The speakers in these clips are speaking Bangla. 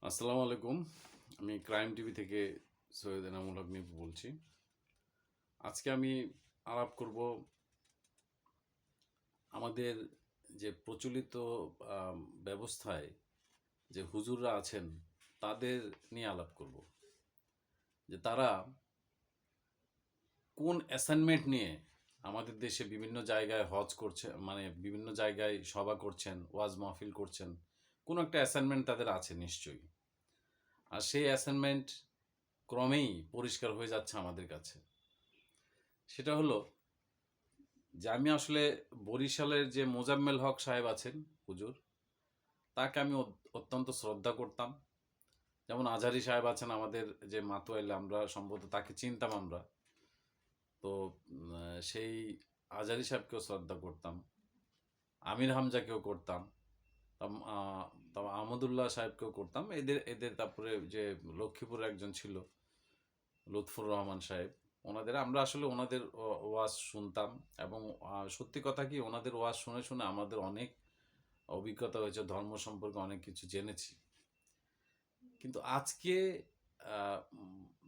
আসসালামু আলাইকুম। আমি ক্রাইম টিভি থেকে সৈয়দ এনামুল হক নিপু বলছি। আজকে আমি আলাপ করব আমাদের যে প্রচলিত আম ব্যবস্থায় যে হুজুররা আছেন তাদের নিয়ে আলাপ করব। যে তারা কোন অ্যাসাইনমেন্ট নিয়ে আমাদের দেশে বিভিন্ন জায়গায় হজ করছে, মানে বিভিন্ন জায়গায় সভা করছেন, ওয়াজ মাহফিল করছেন। কোনো একটা অ্যাসাইনমেন্ট তাদের আছে নিশ্চয়ই। আর সেই অ্যাসাইনমেন্ট ক্রমেই পরিষ্কার হয়ে যাচ্ছে আমাদের কাছে। সেটা হলো যে আমি আসলে বরিশালের যে মোজাম্মেল হক সাহেব আছেন হুজুর, তাকে আমি অত্যন্ত শ্রদ্ধা করতাম। যেমন আজহারি সাহেব আছেন আমাদের যে মাতোয়াইলে, আমরা সম্ভবত তাকে চিনতাম আমরা। তো সেই আজহারি সাহেবকেও শ্রদ্ধা করতাম, আমির হামজাকেও করতাম, তারপর আহমদুল্লাহ সাহেবকেও করতাম। এদের এদের তারপরে যে লক্ষ্মীপুরের একজন ছিল লুৎফুর রহমান সাহেব, আমরা আসলে ওনাদের ওয়াজ শুনতাম। এবং সত্যি কথা কি, ওনাদের ওয়াজ শুনে শুনে আমাদের অনেক অভিজ্ঞতা হয়েছে, ধর্ম সম্পর্কে অনেক কিছু জেনেছি। কিন্তু আজকে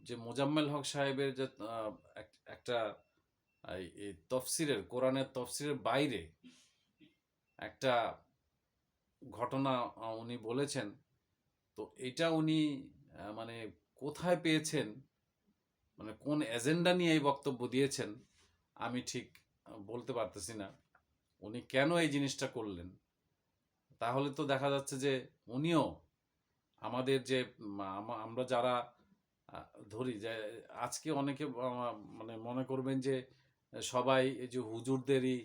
যে মোজাম্মেল হক সাহেবের যে একটা এই তফসিরের, কোরআনের তফসিরের বাইরে একটা ঘটনা উনি বলেছেন। তো এটা উনি মানে কোথায় পেয়েছেন, মানে কোন এজেন্ডা নিয়ে এই বক্তব্য দিয়েছেন, আমি ঠিক বলতে পারতেছি না। উনি কেন এই জিনিসটা করলেন? তাহলে তো দেখা যাচ্ছে যে উনিও আমাদের যে আমরা যারা ধরি যে আজকে অনেকে মানে মনে করবেন যে সবাই এই যে হুজুরদেরই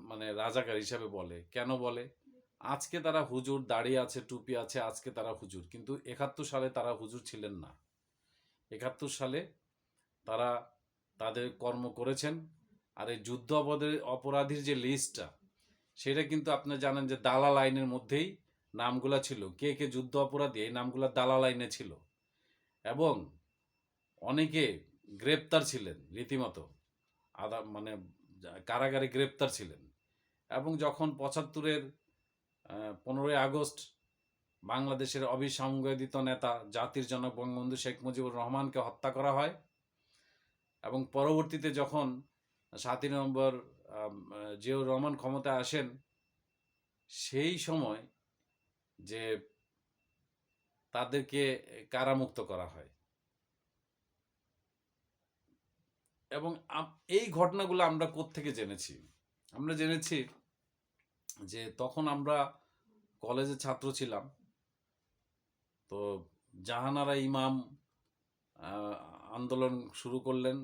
মানে রাজাকার হিসাবে বলে। কেন বলে? আজকে তারা হুজুর, দাড়ি আছে, টুপি আছে, আজকে তারা হুজুর, কিন্তু ৭১ সালে তারা হুজুর ছিলেন না। ৭১ সালে তারা তাদের কর্ম করেছেন। আর এই যুদ্ধ অপরাধীর যে লিস্টটা, সেটা কিন্তু আপনি জানেন যে দালাল আইনের মধ্যেই নামগুলা ছিল। কে কে যুদ্ধ অপরাধী, এই নামগুলা দালাল আইনে ছিল। এবং অনেকে গ্রেপ্তার ছিলেন রীতিমতো, মানে কারাগারে গ্রেপ্তার ছিলেন। এবং যখন ৭৫-এর 15ই আগস্ট বাংলাদেশের অবিসংবাদিত নেতা, জাতির জনক বঙ্গবন্ধু শেখ মুজিবুর রহমানকে হত্যা করা হয়, এবং পরবর্তীতে যখন ৭ই নভেম্বর জিয়াউর রহমান ক্ষমতায় আসেন, সেই সময় যে তাদেরকে কারামুক্ত করা হয়। এবং এই ঘটনাগুলো আমরা কোত্থেকে জেনেছি? আমরা জেনেছি যে তখন আমরা কলেজে ছাত্র ছিলাম। তো জাহানারা ইমাম আহ, আন্দোলন শুরু করলেন।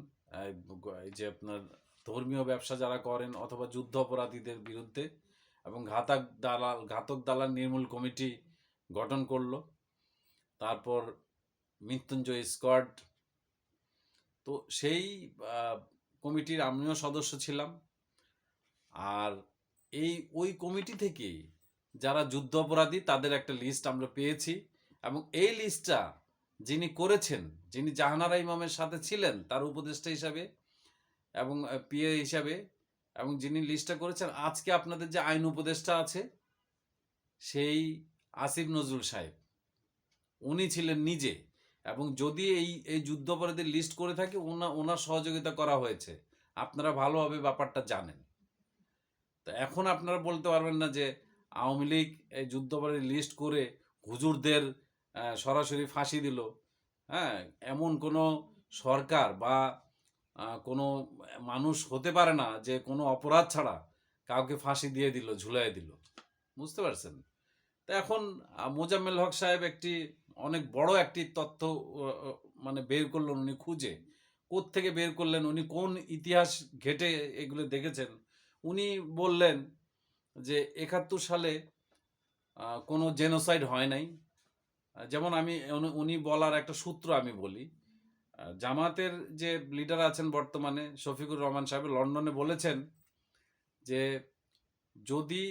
এই যে আপনার ধর্মীয় ব্যবসা যারা করেন অথবা যুদ্ধ অপরাধীদের বিরুদ্ধে, এবং ঘাতক দালাল নির্মূল কমিটি গঠন করলো। তারপর মৃত্যুঞ্জয় স্কোয়াড। তো সেই কমিটির আমিও সদস্য ছিলাম। আর ওই কমিটি থেকে যারা যুদ্ধ অপরাধী তাদের একটা লিস্ট আমরা পেয়েছি। এবং এই লিস্টটা যিনি করেছেন, যিনি জাহানারা ইমামের সাথে ছিলেন তার উপদেষ্টা হিসাবে এবং পিএ হিসাবে, এবং যিনি লিস্টটা করেছেন আজকে আপনাদের যে আইন উপদেষ্টা আছে, সেই আসিফ নজরুল সাহেব, উনি ছিলেন নিজে। এবং যদি এই এই যুদ্ধাপরাধীর লিস্ট করে থাকে, ওনার সহযোগিতা করা হয়েছে। আপনারা ভালোভাবে ব্যাপারটা জানেন। তো এখন আপনারা বলতে পারবেন না যে আওয়ামী লীগ এই যুদ্ধাপরাধীর লিস্ট করে হুজুরদের সরাসরি ফাঁসি দিল। হ্যাঁ, এমন কোনো সরকার বা কোনো মানুষ হতে পারে না যে কোনো অপরাধ ছাড়া কাউকে ফাঁসি দিয়ে দিল, ঝুলাই দিল। বুঝতে পারছেন? তো এখন মোজাম্মেল হক সাহেব অনেক বড় একটি তথ্য মানে বের করলেন উনি খুঁজে। কোত্থেকে বের করলেন, উনি কোন ইতিহাস ঘেটে এগুলো দেখেছেন। উনি বললেন যে ৭১ সালে কোনো জেনোসাইড হয় নাই। যেমন উনি বলার একটা সূত্র আমি বলি। জামাতের যে লিডার আছেন বর্তমানে শফিকুর রহমান সাহেব লন্ডনে বলেছেন যে যদি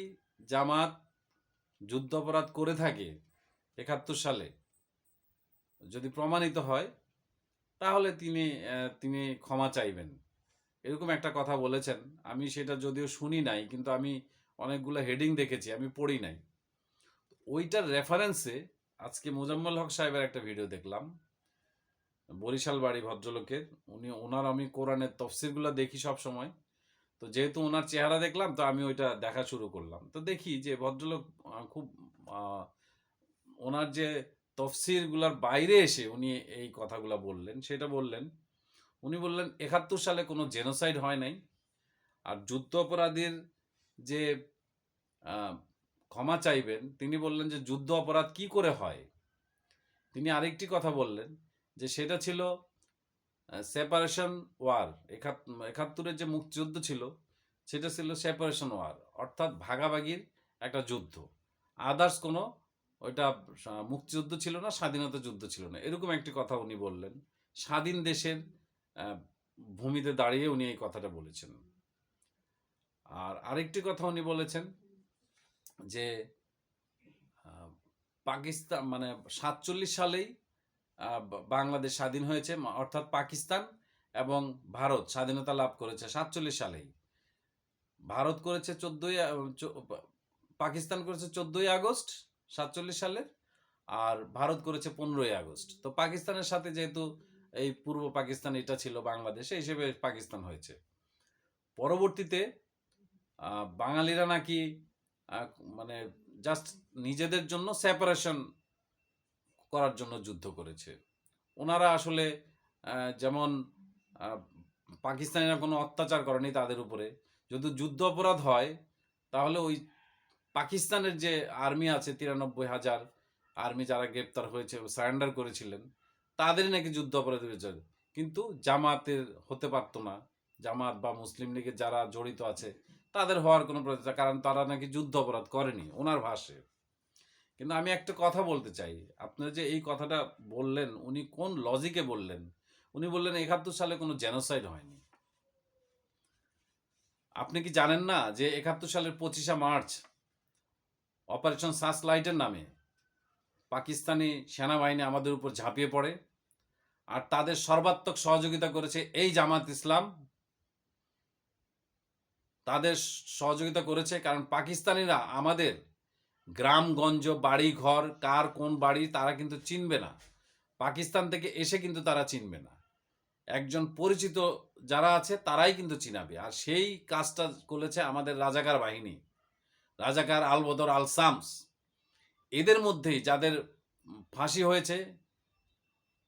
জামাত যুদ্ধাপরাধ করে থাকে ৭১ সালে, যদি প্রমাণিত হয়, তাহলে তিনি ক্ষমা চাইবেন। এরকম একটা কথা বলেছেন। আমি সেটা যদিও শুনি নাই, কিন্তু আমি অনেকগুলো হেডিং দেখেছি, আমি পড়ি নাই। ওইটার রেফারেন্সে আজকে মোজাম্মেল হক সাহেবের একটা ভিডিও দেখলাম, বরিশাল বাড়ি ভদ্রলোকের। ওনার আমি কোরআনের তফসিরগুলো দেখি সব সময়। তো যেহেতু ওনার চেহারা দেখলাম, তো আমি ওইটা দেখা শুরু করলাম। তো দেখি যে ভদ্রলোক খুব আহ, ওনার যে তফসিরগুলোর বাইরে এসে উনি এই কথাগুলো বললেন, সেটা বললেন। উনি বললেন ৭১ সালে কোনো জেনোসাইড হয় নাই। আর যুদ্ধ অপরাধীর যে আহ, ক্ষমা চাইবেন, তিনি বললেন যে যুদ্ধ অপরাধ কি করে হয়। তিনি আরেকটি কথা বললেন যে সেটা ছিল সেপারেশন ওয়ার। ৭১-এর যে মুক্তিযুদ্ধ ছিল, সেটা ছিল সেপারেশন ওয়ার, অর্থাৎ ভাগাভাগির একটা যুদ্ধ। আদার্স কোনো ওইটা মুক্তিযুদ্ধ ছিল না, স্বাধীনতা যুদ্ধ ছিল না, এরকম একটি কথা উনি বললেন। স্বাধীন দেশের আহ, ভূমিতে দাঁড়িয়ে উনি এই কথাটা বলেছেন। আর আরেকটি কথা উনি বলেছেন যে পাকিস্তান মানে ৪৭ সালেই বাংলাদেশ স্বাধীন হয়েছে, অর্থাৎ পাকিস্তান এবং ভারত স্বাধীনতা লাভ করেছে ৪৭ সালেই। ভারত করেছে পাকিস্তান করেছে 14ই আগস্ট ৪৭ সালের, আর ভারত করেছে 15ই আগস্ট। তো পাকিস্তানের সাথে যেহেতু এই পূর্ব পাকিস্তান এটা ছিল বাংলাদেশ, এই হিসেবে পাকিস্তান হয়েছে। পরবর্তীতে বাঙালিরা নাকি মানে জাস্ট নিজেদের জন্য সেপারেশন করার জন্য যুদ্ধ করেছে। ওনারা আসলে যেমন পাকিস্তানিরা কোনো অত্যাচার করেনি তাদের উপরে। যদি যুদ্ধ অপরাধ হয়, তাহলে ওই পাকিস্তানের যে আর্মি আছে ৯৩,০০০ আর্মি যারা গ্রেপ্তার হয়েছে, সারেন্ডার করেছিলেন, তাদেরই নাকি যুদ্ধ অপরাধ হয়েছে। কিন্তু জামাতের হতে পারতো না, জামাত বা মুসলিম লীগের যারা জড়িত আছে তাদের হওয়ার কোনো প্রচেষ্টা, কারণ তারা নাকি যুদ্ধ অপরাধ করেনি ওনার ভাষে। কিন্তু আমি একটা কথা বলতে চাই, আপনারা যে এই কথাটা বললেন, উনি কোন লজিকে বললেন? উনি বললেন ৭১ সালে কোনো জেনোসাইড হয়নি। আপনি কি জানেন না যে ৭১ সালের 25শে মার্চ অপারেশন সার্চলাইটের নামে পাকিস্তানি সেনাবাহিনী আমাদের উপর ঝাঁপিয়ে পড়ে, আর তাদের সর্বাত্মক সহযোগিতা করেছে এই জামাত ইসলাম। তাদের সহযোগিতা করেছে কারণ পাকিস্তানিরা আমাদের গ্রামগঞ্জ, বাড়ি ঘর, কার কোন বাড়ি তারা কিন্তু চিনবে না। পাকিস্তান থেকে এসে কিন্তু তারা চিনবে না। একজন পরিচিত যারা আছে তারাই কিন্তু চিনাবে। আর সেই কাজটা করেছে আমাদের রাজাকার বাহিনী, রাজাকার আলবদর আল সামস। এদের মধ্যেই যাদের ফাঁসি হয়েছে,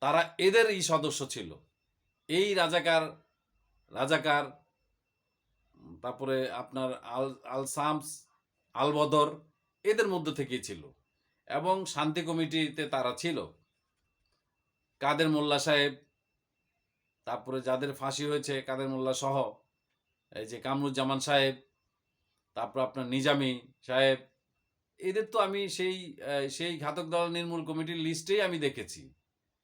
তারা এদেরই সদস্য ছিল। এই রাজাকার রাজাকার তারপরে আপনার আল আল সামস, আলবদর, এদের মধ্যে থেকেই ছিল। এবং শান্তি কমিটিতে তারা ছিল। কাদের মোল্লা সাহেব, তারপরে যাদের ফাঁসি হয়েছে কাদের মোল্লা সহ, এই যে কামরুজ্জামান সাহেব, তারপর আপনার নিজামি সাহেব, এদের তো আমি সেই ঘাতক দল নির্মূল কমিটির লিস্টেই আমি দেখেছি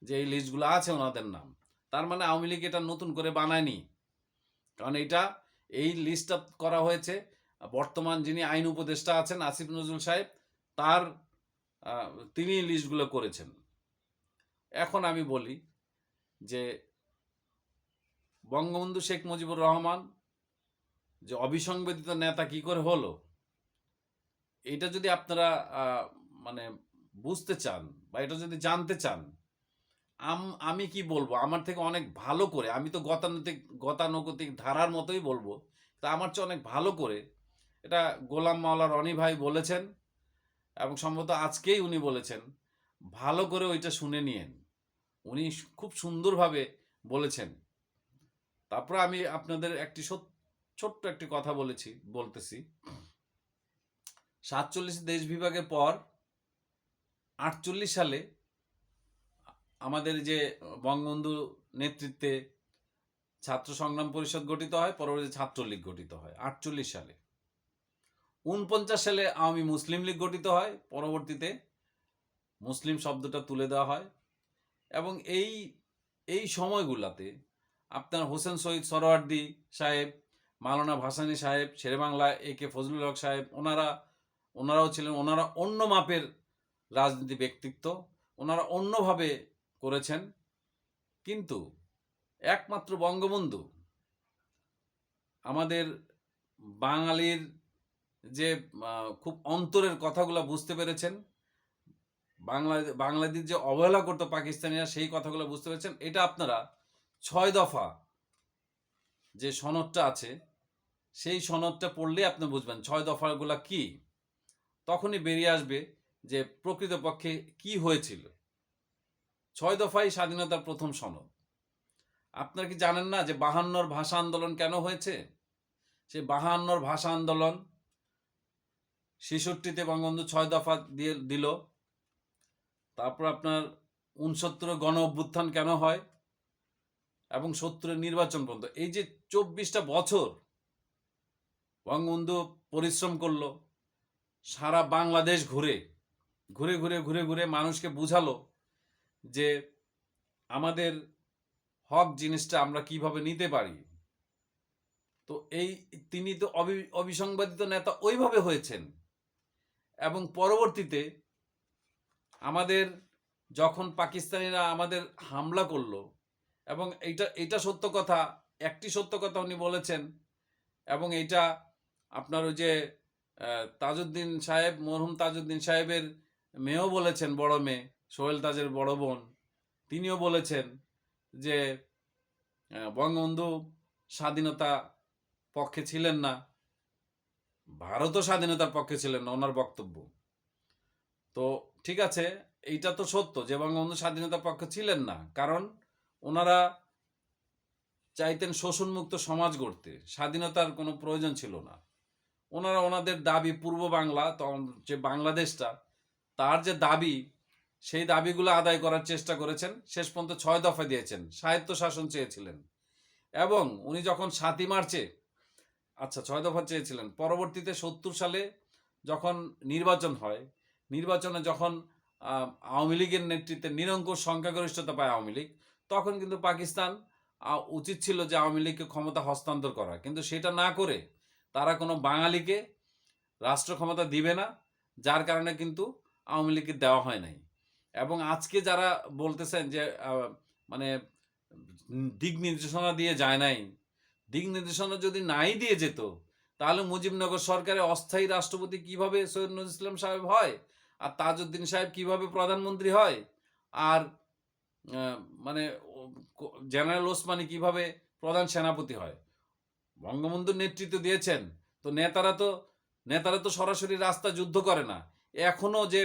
যে এই লিস্টগুলো আছে ওনাদের নাম। তার মানে আওয়ামী লীগ এটা নতুন করে বানায়নি, কারণ এই লিস্টটা করা হয়েছে বর্তমান যিনি আইন উপদেষ্টা আছেন আসিফ নজরুল সাহেব, তার তিনি লিস্টগুলো করেছেন। এখন আমি বলি যে বঙ্গবন্ধু শেখ মুজিবুর রহমান যে অবিসংবাদিত নেতা কি করে হলো, এটা যদি আপনারা মানে বুঝতে চান বা এটা যদি জানতে চান, আমি কি বলবো, আমার থেকে অনেক ভালো করে, আমি তো গতানুগতিক ধারার মতোই বলবো, তা আমার চেয়ে অনেক ভালো করে এটা গোলাম মাওলা রনি ভাই বলেছেন, এবং সম্ভবত আজকেই উনি বলেছেন। ভালো করে ওইটা শুনে নিয়েন, উনি খুব সুন্দরভাবে বলেছেন। তারপরে আমি আপনাদের ছোট্ট একটি কথা বলতেছি। ৪৭ দেশ বিভাগের পর ৪৮ সালে আমাদের যে বঙ্গবন্ধু নেতৃত্বে ছাত্র সংগ্রাম পরিষদ গঠিত হয়, পরবর্তীতে ছাত্রলীগ গঠিত হয় ৪৮ সালে। ৪৯ সালে আওয়ামী মুসলিম লীগ গঠিত হয়, পরবর্তীতে মুসলিম শব্দটা তুলে দেওয়া হয়। এবং এই সময়গুলাতে আপনার হোসেন শহীদ সোহরাওয়ার্দী সাহেব, মাওলানা ভাসানী সাহেব, শেরেবাংলা AK ফজলুল হক সাহেব, ওনারাও ছিলেন। ওনারা অন্য মাপের রাজনীতি ব্যক্তিত্ব, ওনারা অন্যভাবে করেছেন। কিন্তু একমাত্র বঙ্গবন্ধু আমাদের বাঙালির যে খুব অন্তরের কথাগুলো বুঝতে পেরেছেন, বাংলাদেশ যে অবহেলা করতো পাকিস্তানিরা, সেই কথাগুলো বুঝতে পেরেছেন। এটা আপনারা 6 দফা যে সনদটা আছে, সেই সনদটা পড়লে আপনি বুঝবেন 6 দফাগুলা কি। তখনই বেরিয়ে আসবে যে প্রকৃতপক্ষে কি হয়েছিল। 6 দফাই স্বাধীনতার প্রথম সনদ। আপনারা কি জানেন না যে 52-র ভাষা আন্দোলন কেন হয়েছে? সেই 52-র ভাষা আন্দোলন 66-তে বঙ্গবন্ধু 6 দফা দিয়ে দিল। তারপর আপনার 69 গণ অভ্যুত্থান কেন হয়, এবং 70-এর নির্বাচন পর্যন্ত, এই যে 24টা বছর বঙ্গবন্ধু পরিশ্রম করলো, সারা বাংলাদেশ ঘুরে ঘুরে ঘুরে ঘুরে ঘুরে মানুষকে বুঝালো যে আমাদের হক জিনিসটা আমরা কিভাবে নিতে পারি। তো তিনি তো অবিসংবাদিত নেতা ওইভাবে হয়েছেন। এবং পরবর্তীতে আমাদের যখন পাকিস্তানিরা আমাদের হামলা করলো, এবং এইটা সত্য কথা, একটি সত্য কথা উনি বলেছেন, এবং এইটা আপনার ওই যে তাজউদ্দিন সাহেব, মরহুম তাজউদ্দিন সাহেবের মেয়েও বলেছেন, বড় মেয়ে সোহেল তাজের বড় বোন, তিনিও বলেছেন যে বঙ্গবন্ধু স্বাধীনতা পক্ষে ছিলেন না, ভারতও স্বাধীনতার পক্ষে ছিলেন না, ওনার বক্তব্য। তো ঠিক আছে, এইটা তো সত্য যে বঙ্গবন্ধু স্বাধীনতার পক্ষে ছিলেন না, কারণ ওনারা চাইতেন শোষণমুক্ত সমাজ গড়তে, স্বাধীনতার কোনো প্রয়োজন ছিল না। ওনারা ওনাদের দাবি, পূর্ব বাংলা যে বাংলাদেশটা, তার যে দাবি, সেই দাবিগুলো আদায় করার চেষ্টা করেছেন। শেষ পর্যন্ত 6 দফা দিয়েছেন, স্বায়ত্ত শাসন চেয়েছিলেন। এবং উনি যখন 7ই মার্চে 6 দফা চেয়েছিলেন, পরবর্তীতে 70 সালে যখন নির্বাচন হয়, নির্বাচনে যখন আওয়ামী লীগের নেতৃত্বে নিরঙ্কুশ সংখ্যাগরিষ্ঠতা পায় আওয়ামী লীগ, তখন কিন্তু পাকিস্তান উচিত ছিল যে আওয়ামী লীগকে ক্ষমতা হস্তান্তর করা, কিন্তু সেটা না করে তারা কোনো বাঙালিকে রাষ্ট্র ক্ষমতা দিবে না, যার কারণে কিন্তু আওয়ামী লীগকে দেওয়া হয় নাই। এবং আজকে যারা বলতেছেন যে মানে দিক নির্দেশনা দিয়ে যায় নাই, দিক নির্দেশনা যদি নাই দিয়ে যেত, তাহলে মুজিবনগর সরকারের অস্থায়ী রাষ্ট্রপতি কিভাবে সৈয়দ নজরুল ইসলাম সাহেব হয়, আর তাজউদ্দিন সাহেব কিভাবে প্রধানমন্ত্রী হয়, আর মানে জেনারেল ওসমানী কিভাবে প্রধান সেনাপতি হয়। বঙ্গবন্ধুর নেতৃত্ব দিয়েছেন, তো নেতারা তো সরাসরি রাস্তা যুদ্ধ করে না। এখনো যে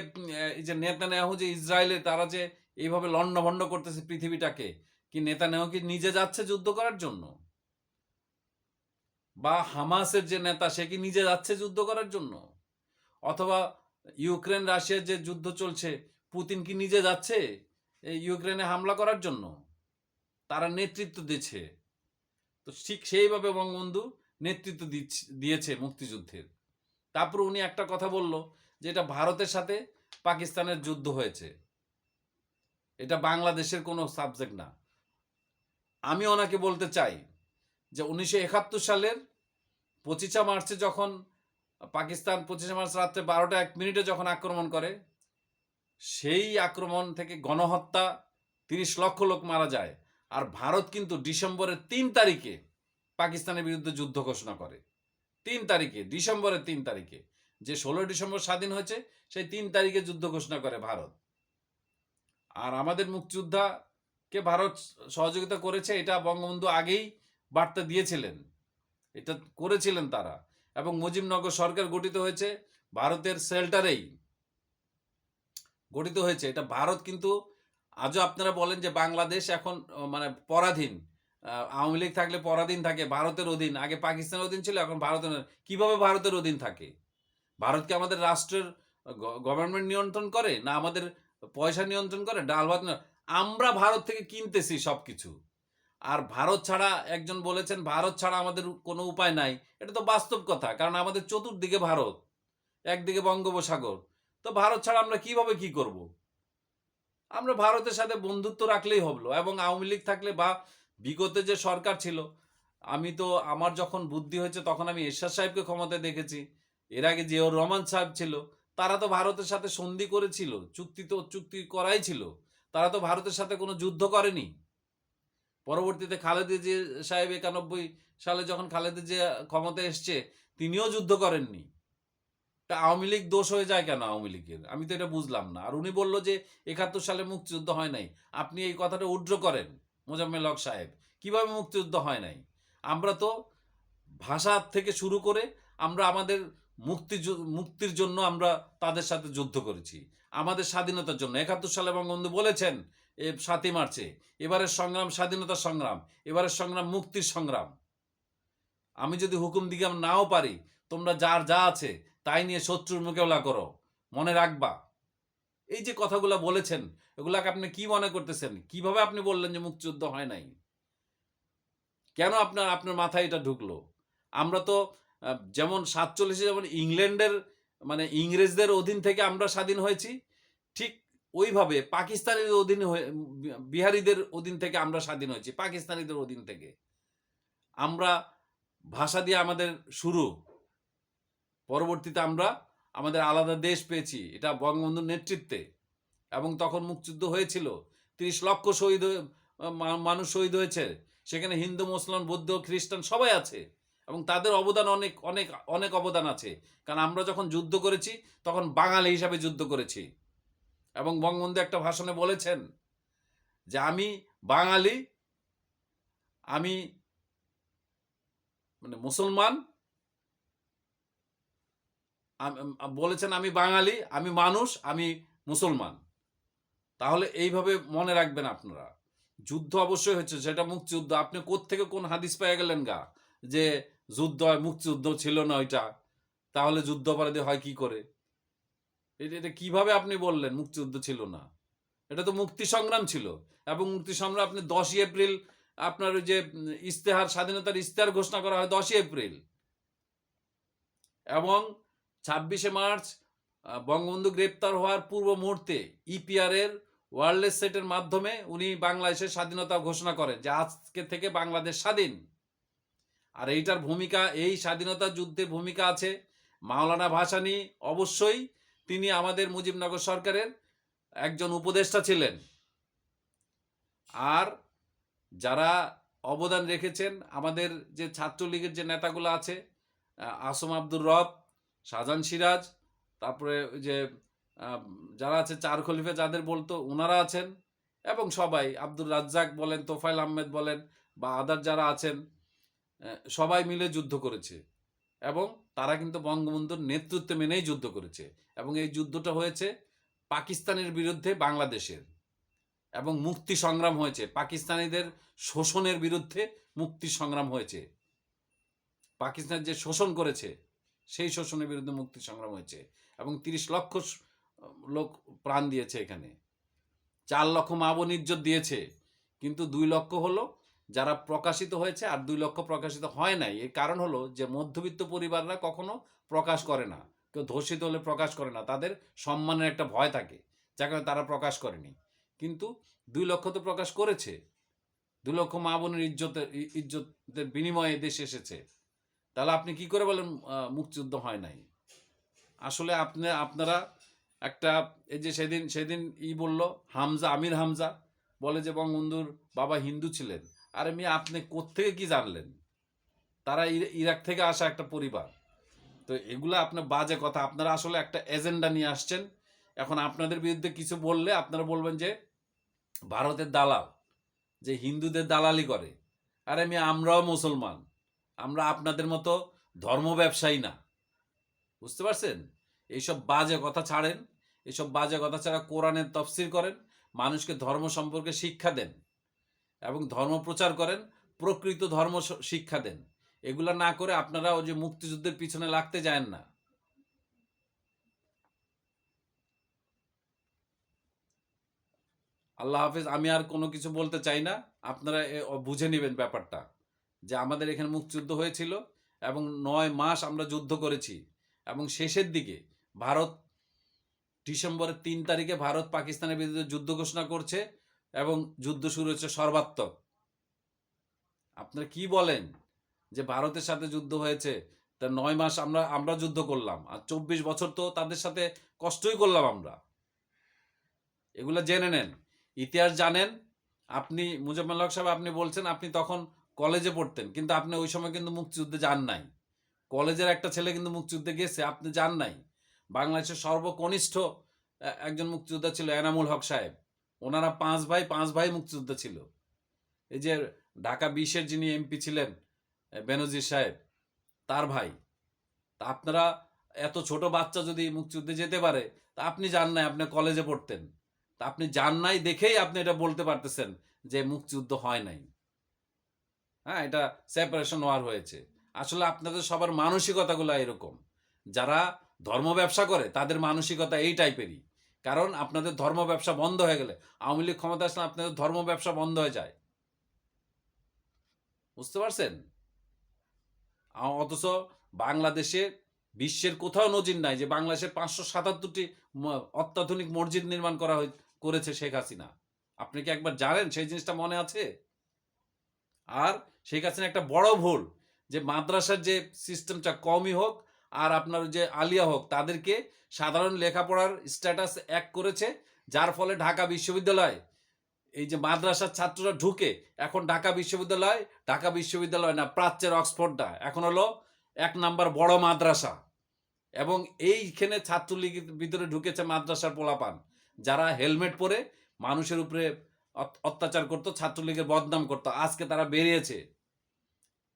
এই যে নেতানিয়াহু যে ইসরায়েলে তারা যে এইভাবে লণ্ডভণ্ড করতেছে পৃথিবীটাকে, কি নেতানিয়াহু কি নিজে যাচ্ছে যুদ্ধ করার জন্য? বা হামাসের যে নেতা, সে কি নিজে যাচ্ছে যুদ্ধ করার জন্য? অথবা ইউক্রেন রাশিয়ার যে যুদ্ধ চলছে, পুতিন কি নিজে যাচ্ছে এই ইউক্রেনে হামলা করার জন্য? তারা নেতৃত্ব দিচ্ছে। তো ঠিক সেইভাবে বঙ্গবন্ধু নেতৃত্ব দিয়েছে মুক্তিযুদ্ধের। তারপর উনি একটা কথা বলল যে এটা ভারতের সাথে পাকিস্তানের যুদ্ধ হয়েছে, এটা বাংলাদেশের কোনো সাবজেক্ট না। আমি ওনাকে বলতে চাই যে 1971 সালের 25 মার্চে যখন পাকিস্তান 25 মার্চ রাত্রে 12টা 1 মিনিটে যখন আক্রমণ করে, সেই আক্রমণ থেকে গণহত্যা, 30 লক্ষ লোক মারা যায়। আর ভারত কিন্তু ডিসেম্বরের 3 তারিখে পাকিস্তানের বিরুদ্ধে যুদ্ধ ঘোষণা করে। 3 তারিখে, ডিসেম্বরের 3 তারিখে, যে 16 ডিসেম্বর স্বাধীন হয়েছে, সেই 3 তারিখে যুদ্ধ ঘোষণা করে ভারত। আর আমাদের মুক্তিযোদ্ধাকে ভারত সহযোগিতা করেছে, এটা বঙ্গবন্ধু আগেই বার্তা দিয়েছিলেন, এটা করেছিলেন তারা। এবং মুজিবনগর সরকার গঠিত হয়েছে ভারতের শেল্টারেই গঠিত হয়েছে। এটা ভারত কিন্তু আজও আপনারা বলেন যে বাংলাদেশ এখন মানে পরাধীন, আওয়ামী লীগ থাকলে পরাধীন থাকে, ভারতের অধীন, আগে পাকিস্তানের অধীন ছিল, এখন ভারতের। কিভাবে ভারতের অধীন থাকে? ভারত কি আমাদের রাষ্ট্রের গভর্নমেন্ট নিয়ন্ত্রণ করে, না আমাদের পয়সা নিয়ন্ত্রণ করে, ডাল ভাত? আমরা ভারত থেকে কিনতেছি সবকিছু। আর ভারত ছাড়া, একজন বলেছেন ভারত ছাড়া আমাদের কোনো উপায় নাই, এটা তো বাস্তব কথা, কারণ আমাদের চতুর্দিকে ভারত, একদিকে বঙ্গোপসাগর। তো ভারত ছাড়া আমরা কিভাবে কি করব? আমরা ভারতের সাথে বন্ধুত্ব রাখলেই হলো। এবং আওয়ামী লীগ থাকলে বা বিগত যে সরকার ছিল, আমি তো আমার যখন বুদ্ধি হয়েছে তখন আমি এরশাদ সাহেবকে ক্ষমতায় দেখেছি, এর আগে জিয়াউর রহমান সাহেব ছিল, তারা তো ভারতের সাথে সন্ধি করেছিল, চুক্তি করাই ছিল, তারা তো ভারতের সাথে কোনো যুদ্ধ করেনি। পরবর্তীতে খালেদা জিয়া সাহেব 91 সালে যখন খালেদা জিয়া ক্ষমতায় এসছে, তিনিও যুদ্ধ করেননি। তা আওয়ামী লীগ দোষ হয়ে যায় কেন আওয়ামী লীগের? আমি তো এটা বুঝলাম না। আর উনি বলল যে ৭১ সালে মুক্তিযুদ্ধ হয় নাই। আপনি এই কথাটা উড্র করেন মোজাম্মেল হক সাহেব। কিভাবে মুক্তিযুদ্ধ হয় নাই? আমরা তো ভাষা থেকে শুরু করে আমরা আমাদের মুক্তির জন্য আমরা তাদের সাথে যুদ্ধ করেছি। আমাদের স্বাধীনতার জন্য ৭১ সালে বঙ্গবন্ধু বলেছেন ৭ই মার্চে, এবারের সংগ্রাম স্বাধীনতার সংগ্রাম, এবারের সংগ্রাম মুক্তির সংগ্রাম। আমি যদি হুকুম দিতে নাও পারি, তোমরা যার যা আছে তাই নিয়ে শত্রুর মোকাবেলা করো, মনে রাখবা। এই যে কথাগুলো বলেছেন, এগুলাকে আপনি কি মনে করতেছেন? কিভাবে আপনি বললেন যে মুক্তিযুদ্ধ হয় নাই? কেন আপনার আপনার মাথায় এটা ঢুকলো? আমরা তো যেমন ৪৭-এ যেমন ইংল্যান্ডের মানে ইংরেজদের অধীন থেকে আমরা স্বাধীন হয়েছি, ঠিক ওইভাবে পাকিস্তানের অধীনে বিহারীদের অধীন থেকে আমরা স্বাধীন হয়েছি, পাকিস্তানিদের অধীন থেকে। আমরা ভাষা দিয়ে আমাদের শুরু, পরবর্তীতে আমরা আমাদের আলাদা দেশ পেয়েছি, এটা বঙ্গবন্ধুর নেতৃত্বে। এবং তখন মুক্তিযুদ্ধ হয়েছিল, ৩০ লক্ষ মানুষ শহীদ হয়েছে। সেখানে হিন্দু, মুসলমান, বৌদ্ধ, খ্রিস্টান সবাই আছে এবং তাদের অবদান অনেক অনেক অনেক অবদান আছে। কারণ আমরা যখন যুদ্ধ করেছি তখন বাঙালি হিসাবে যুদ্ধ করেছি। এবং বঙ্গবন্ধু একটা ভাষণে বলেছেন যে আমি বাঙালি, আমি মানে মুসলমান, বলেছেন আমি বাঙালি, আমি মানুষ, আমি মুসলমান। তাহলে এইভাবে মনে রাখবেন আপনারা। যুদ্ধ অবশ্যই হচ্ছে, সেটা মুক্তিযুদ্ধ। আপনি কোত্থেকে কোন হাদিস পেয়ে গেলেন গা যে যুদ্ধ হয়, মুক্তিযুদ্ধ ছিল না ওইটা, তাহলে যুদ্ধ অপরাধী হয় কি করে? এটা কিভাবে আপনি বললেন মুক্তিযুদ্ধ ছিল না? এটা তো মুক্তি সংগ্রাম ছিল। এবং মুক্তি সংগ্রাম আপনি 10ই এপ্রিল আপনার ওই যে ইস্তেহার, স্বাধীনতার ইস্তেহার ঘোষণা করা হয় 10ই এপ্রিল, এবং 26শে মার্চ বঙ্গবন্ধু গ্রেপ্তার হওয়ার পূর্ব মুহূর্তে ইপিআর এর ওয়্যারলেস সেটের মাধ্যমে উনি বাংলাদেশের স্বাধীনতা ঘোষণা করেন যে আজকে থেকে বাংলাদেশ স্বাধীন। আর এইটার ভূমিকা, এই স্বাধীনতা যুদ্ধে ভূমিকা আছে মাওলানা ভাসানী। অবশ্যই তিনি আমাদের মুজিবনগর সরকারের একজন উপদেষ্টা ছিলেন। আর যারা অবদান রেখেছেন আমাদের যে ছাত্রলীগের যে নেতাগুলো আছে, আসম আব্দুর রব, শাহজাহান সিরাজ, তারপরে যে যারা আছে চার খলিফা যাদের বলতো ওনারা আছেন, এবং সবাই আব্দুর রাজ্জাক বলেন, তোফায়েল আহমেদ বলেন, বা আদার যারা আছেন, সবাই মিলে যুদ্ধ করেছে। এবং তারা কিন্তু বঙ্গবন্ধুর নেতৃত্বে মেনেই যুদ্ধ করেছে। এবং এই যুদ্ধটা হয়েছে পাকিস্তানের বিরুদ্ধে বাংলাদেশের, এবং মুক্তি সংগ্রাম হয়েছে পাকিস্তানিদের শোষণের বিরুদ্ধে। মুক্তি সংগ্রাম হয়েছে, পাকিস্তান যে শোষণ করেছে সেই শোষণের বিরুদ্ধে মুক্তি সংগ্রাম হয়েছে। এবং 30 লক্ষ লোক প্রাণ দিয়েছে এখানে, 4 লক্ষ মা বোন ইজ্জত দিয়েছে। কিন্তু 2 লক্ষ হলো যারা প্রকাশিত হয়েছে, আর 2 লক্ষ প্রকাশিত হয় নাই। এর কারণ হলো যে মধ্যবিত্ত পরিবাররা কখনো প্রকাশ করে না, কেউ ধর্ষিত হলে প্রকাশ করে না, তাদের সম্মানের একটা ভয় থাকে, যার কারণে তারা প্রকাশ করেনি। কিন্তু 2 লক্ষ তো প্রকাশ করেছে, 2 লক্ষ মা বোনের ইজ্জতের বিনিময়ে দেশে এসেছে। তাহলে আপনি কি করে বলেন মুক্তিযুদ্ধ হয় নাই? আসলে আপনারা একটা, এই যে সেদিন বলল হামজা, আমির হামজা বলে যে বঙ্গবন্ধুর বাবা হিন্দু ছিলেন। আরে মিয়া, আপনি কোত্থেকে কি জানলেন? তারা ইরাক থেকে আসা একটা পরিবার। তো এগুলা আপনার বাজে কথা। আপনারা আসলে একটা এজেন্ডা নিয়ে আসছেন। এখন আপনাদের বিরুদ্ধে কিছু বললে আপনারা বলবেন যে ভারতের দালাল, যে হিন্দুদের দালালি করে। আরে মিয়া, আমরাও মুসলমান, আমরা আপনাদের মতো ধর্ম ব্যবসায়ী না, বুঝতে পারছেন? এইসব বাজে কথা ছাড়েন, এইসব বাজে কথা ছাড়া কোরআনের তফসির করেন, মানুষকে ধর্ম সম্পর্কে শিক্ষা দেন এবং ধর্ম প্রচার করেন, প্রকৃত ধর্ম শিক্ষা দেন। এগুলা না করে আপনারা ওই যে মুক্তিযুদ্ধের পিছনে লাগতে যান না। আল্লাহ হাফেজ। আমি আর কোনো কিছু বলতে চাই না। আপনারা বুঝে নেবেন ব্যাপারটা, যে আমাদের এখানে মুক্তিযুদ্ধ হয়েছিল এবং 9 মাস আমরা যুদ্ধ করেছি। এবং শেষের দিকে ভারত ডিসেম্বরের 3 তারিখে ভারত পাকিস্তানের বিরুদ্ধে যুদ্ধ ঘোষণা করছে এবং যুদ্ধ শুরু হচ্ছে সর্বাত্মক। আপনারা কি বলেন যে ভারতের সাথে যুদ্ধ হয়েছে? তা 9 মাস আমরা যুদ্ধ করলাম, আর 24 বছর তো তাদের সাথে কষ্টই করলাম আমরা। এগুলো জেনে নেন, ইতিহাস জানেন। আপনি মুজাম্মেল হক সাহেব, আপনি বলছেন আপনি তখন কলেজে পড়তেন, কিন্তু আপনি ওই সময় কিন্তু মুক্তিযুদ্ধে যান নাই। কলেজের একটা ছেলে কিন্তু মুক্তিযুদ্ধে গেছে, আপনি যান নাই। বাংলাদেশের সর্বকনিষ্ঠ একজন মুক্তিযোদ্ধা ছিল এনামুল হক সাহেব। ওনারা 5 ভাই মুক্তিযোদ্ধা ছিল। এই যে ঢাকা 20-এর যিনি এমপি ছিলেন বেনজির সাহেব, তার ভাই। তা আপনারা এত ছোট বাচ্চা যদি মুক্তিযুদ্ধে যেতে পারে, তা আপনি যান নাই, আপনি কলেজে পড়তেন, তা আপনি যান নাই দেখেই আপনি এটা বলতে পারতেছেন যে মুক্তিযুদ্ধ হয় নাই। হ্যাঁ, এটা সেপারেশন ওয়ার হয়েছে। আসলে আপনাদের সবার মানসিকতাগুলো এরকম। যারা ধর্ম ব্যবসা করে তাদের মানসিকতা এই টাইপেরই। কারণ আপনাদের ধর্ম ব্যবসা বন্ধ হয়ে গেলে, আওয়ামী লীগ ক্ষমতা আসলে আপনাদের ধর্ম ব্যবসা বন্ধ হয়ে যায়। বুঝতে পারছেন? অথচ বাংলাদেশে বিশ্বের কোথাও নজির নাই যে বাংলাদেশের 577টি অত্যাধুনিক মসজিদ নির্মাণ করেছে শেখ হাসিনা। আপনি কি একবার জানেন? সেই জিনিসটা মনে আছে? আর শেখ হাসিনা একটা বড় ভুল, যে মাদ্রাসার যে সিস্টেমটা কমই হোক আর আপনার যে আলিয়া হোক, তাদেরকে সাধারণ লেখাপড়ার স্ট্যাটাস এক করেছে, যার ফলে ঢাকা বিশ্ববিদ্যালয়, এই যে মাদ্রাসার ছাত্ররা ঢুকে, এখন ঢাকা বিশ্ববিদ্যালয় না, প্রাচ্যের অক্সফোর্ডটা এখন হলো 1 নাম্বার বড় মাদ্রাসা। এবং এইখানে ছাত্রলীগের ভিতরে ঢুকেছে মাদ্রাসার পোলাপান, যারা হেলমেট পরে মানুষের উপরে অত্যাচার করতো, ছাত্রলীগের বদনাম করতো। আজকে তারা বেরিয়েছে।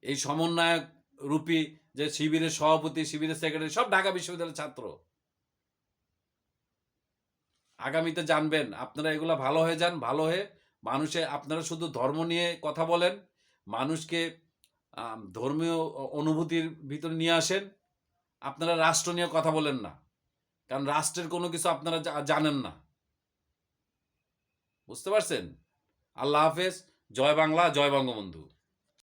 এই সমন্বয়ক রূপী যে শিবিরের সভাপতি, শিবিরের সেক্রেটারি, সব ঢাকা বিশ্ববিদ্যালয়ের ছাত্র। আগামীতে জানবেন, আপনারা এগুলা ভালো হয়ে যান, ভালো হয়ে মানুষে, আপনারা শুধু ধর্ম নিয়ে কথা বলেন, মানুষকে ধর্মীয় অনুভূতির ভিতরে নিয়ে আসেন। আপনারা রাষ্ট্র নিয়ে কথা বলেন না, কারণ রাষ্ট্রের কোনো কিছু আপনারা জানেন না। বুঝতে পারছেন? আল্লাহ হাফেজ। জয় বাংলা, জয় বঙ্গবন্ধু।